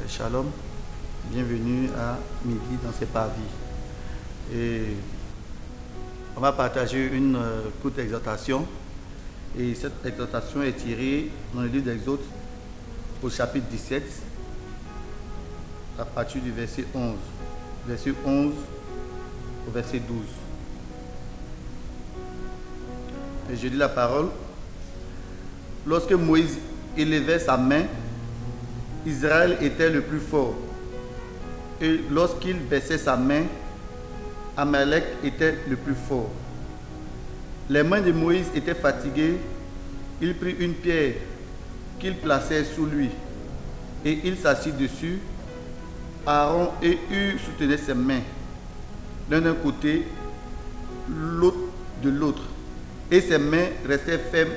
Shalom, bienvenue à midi dans ces parvis. Et on va partager une courte exhortation. Et cette exhortation est tirée dans le livre d'Exode au chapitre 17, à partir du verset 11. Verset 11 au verset 12. Et je lis la parole. Lorsque Moïse élevait sa main, Israël était le plus fort. Et lorsqu'il baissait sa main, Amalek était le plus fort. Les mains de Moïse étaient fatiguées. Il prit une pierre qu'il plaçait sous lui et il s'assit dessus. Aaron et Hur soutenaient ses mains, l'un d'un côté, l'autre de l'autre. Et ses mains restaient fermes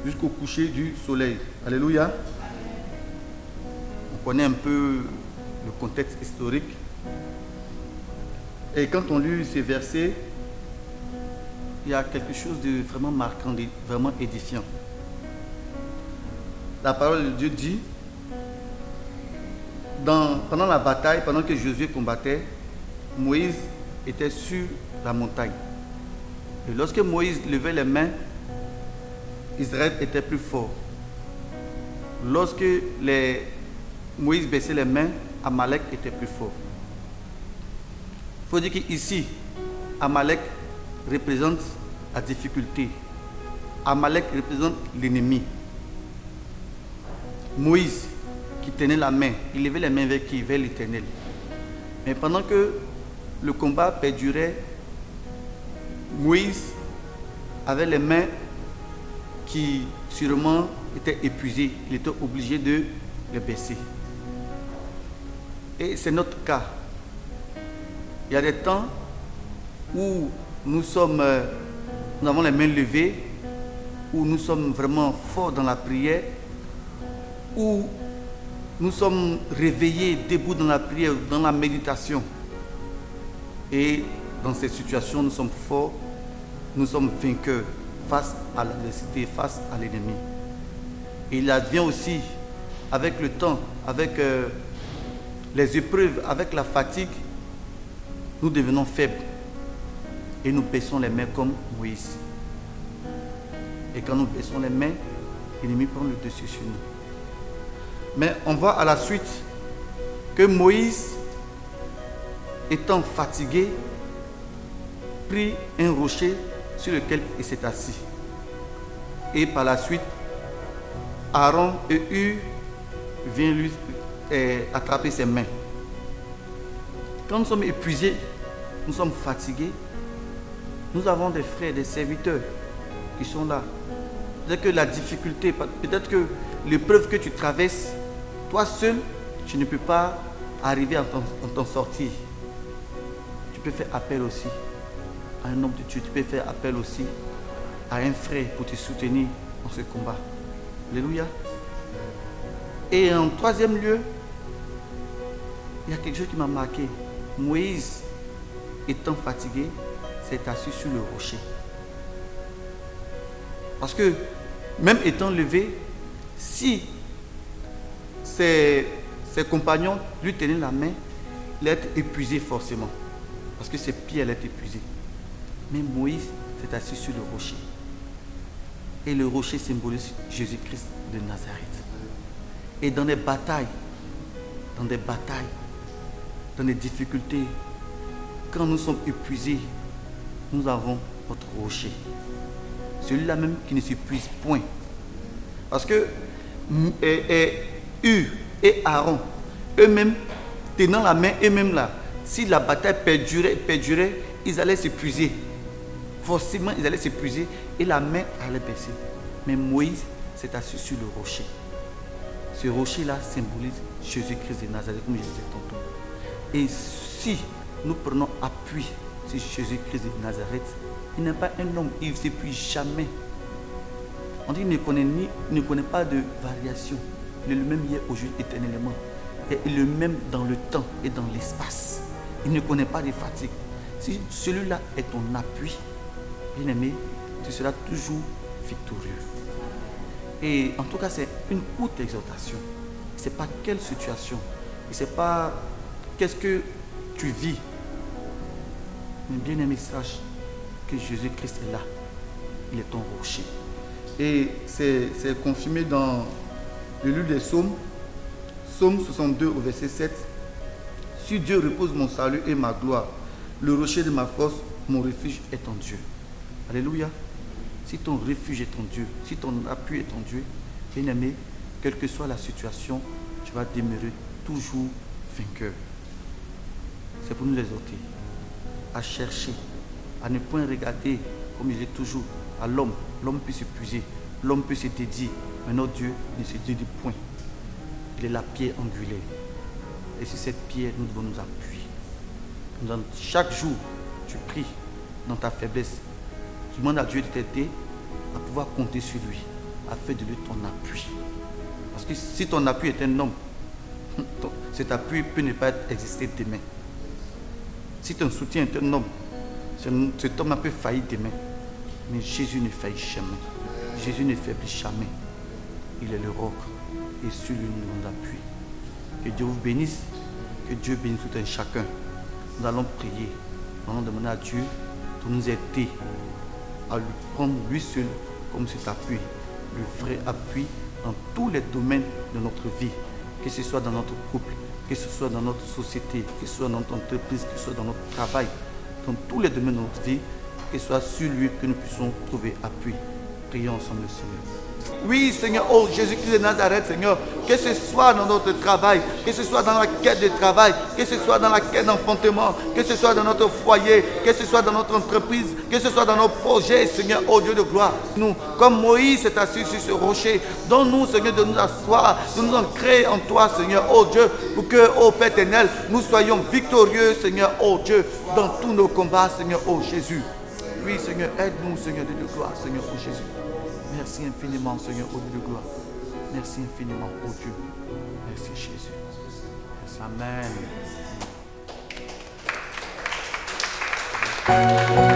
jusqu'au coucher du soleil. Alléluia. On connaît un peu le contexte historique. Et quand on lit ces versets, il y a quelque chose de vraiment marquant, de vraiment édifiant. La parole de Dieu dit, pendant la bataille, pendant que Josué combattait, Moïse était sur la montagne. Et lorsque Moïse levait les mains, Israël était plus fort. Lorsque Moïse baissait les mains, Amalek était plus fort. Il faut dire qu'ici, Amalek représente la difficulté. Amalek représente l'ennemi. Moïse, qui tenait la main, il levait les mains vers qui? Vers l'Éternel. Mais pendant que le combat perdurait, Moïse avait les mains qui sûrement étaient épuisées. Il était obligé de les baisser. Et c'est notre cas. Il y a des temps où nous avons les mains levées, où nous sommes vraiment forts dans la prière, où nous sommes réveillés, debout dans la prière, dans la méditation. Et dans ces situations, nous sommes forts, nous sommes vainqueurs face à l'adversité, face à l'ennemi. Et il advient aussi, avec le temps, avec les épreuves, avec la fatigue, nous devenons faibles et nous baissons les mains comme Moïse. Et quand nous baissons les mains, l'ennemi prend le dessus sur nous. Mais on voit à la suite que Moïse, étant fatigué, prit un rocher sur lequel il s'est assis. Et par la suite, Aaron et Hur viennent lui attraper ses mains. Quand nous sommes épuisés, nous sommes fatigués, nous avons des frères, des serviteurs qui sont là. Peut-être que la difficulté, peut-être que l'épreuve que tu traverses, toi seul, tu ne peux pas arriver à t'en sortir. Tu peux faire appel aussi à un homme de Dieu. Tu peux faire appel aussi à un frère pour te soutenir dans ce combat. Alléluia. Et en troisième lieu, il y a quelque chose qui m'a marqué. Moïse, étant fatigué, s'est assis sur le rocher. Parce que même étant levé, si ses compagnons lui tenaient la main, il allait être épuisé forcément. Parce que ses pieds allaient être épuisés. Mais Moïse s'est assis sur le rocher. Et le rocher symbolise Jésus-Christ de Nazareth. Et dans des batailles, dans les difficultés, quand nous sommes épuisés, nous avons notre rocher. Celui-là même qui ne s'épuise point. Parce que Hur et Aaron, eux-mêmes, tenant la main, eux-mêmes là, si la bataille perdurait, ils allaient s'épuiser. Forcément, ils allaient s'épuiser et la main allait baisser. Mais Moïse s'est assis sur le rocher. Ce rocher-là symbolise Jésus-Christ de Nazareth, comme je disais tantôt. Et si nous prenons appui sur Jésus-Christ de Nazareth, il n'est pas un homme, il ne s'épuise jamais. On dit qu'il ne connaît pas de variation. Il est le même hier, aujourd'hui, éternellement. Et il est le même dans le temps et dans l'espace. Il ne connaît pas de fatigue. Si celui-là est ton appui, bien aimé, tu seras toujours victorieux. Et en tout cas, c'est une haute exhortation. Ce n'est pas quelle situation. Ce n'est pas qu'est-ce que tu vis. Mais bien aimé, sache que Jésus-Christ est là. Il est ton rocher. Et c'est confirmé dans le livre des Psaumes, Psaume 62 au verset 7. Si Dieu repose mon salut et ma gloire, le rocher de ma force, mon refuge est en Dieu. Alléluia. Si ton refuge est en Dieu, si ton appui est en Dieu, bien aimé, quelle que soit la situation, tu vas demeurer toujours vainqueur. C'est pour nous exhorter à chercher, à ne point regarder, comme je dis toujours, à l'homme. L'homme peut s'épuiser, l'homme peut se dédier, mais notre Dieu ne se dédie point. Il est la pierre angulaire. Et sur cette pierre, nous devons nous appuyer. Dans chaque jour, tu pries dans ta faiblesse. Tu demandes à Dieu de t'aider à pouvoir compter sur lui, à faire de lui ton appui. Parce que si ton appui est un homme, cet appui peut ne pas exister demain. Si ton soutien est un homme, cet homme peut faillir demain. Mais Jésus ne faillit jamais. Jésus ne faiblit jamais. Il est le roc. Et sur lui, nous nous appuyons. Que Dieu vous bénisse. Que Dieu bénisse tout un chacun. Nous allons prier. Nous allons demander à Dieu de nous aider à lui prendre lui seul comme cet appui. Le vrai appui dans tous les domaines de notre vie. Que ce soit dans notre couple, que ce soit dans notre société, que ce soit dans notre entreprise, que ce soit dans notre travail. Dans tous les domaines de notre vie. Que ce soit sur lui que nous puissions trouver appui. Prions ensemble le Seigneur. Oui, Seigneur, oh Jésus-Christ de Nazareth, Seigneur, que ce soit dans notre travail, que ce soit dans la quête de travail, que ce soit dans la quête d'enfantement, que ce soit dans notre foyer, que ce soit dans notre entreprise, que ce soit dans nos projets, Seigneur, oh Dieu de gloire. Nous, comme Moïse s'est assis sur ce rocher, donne-nous, Seigneur, de nous asseoir, de nous ancrer en toi, Seigneur, oh Dieu, pour que, oh Père éternel, nous soyons victorieux, Seigneur, oh Dieu, dans tous nos combats, Seigneur, oh Jésus. Oui, Seigneur, aide-nous, Seigneur, Dieu de gloire, Seigneur, oh Jésus. Merci infiniment, Seigneur, au Dieu de gloire. Merci infiniment, oh Dieu. Merci, Jésus. Merci. Amen.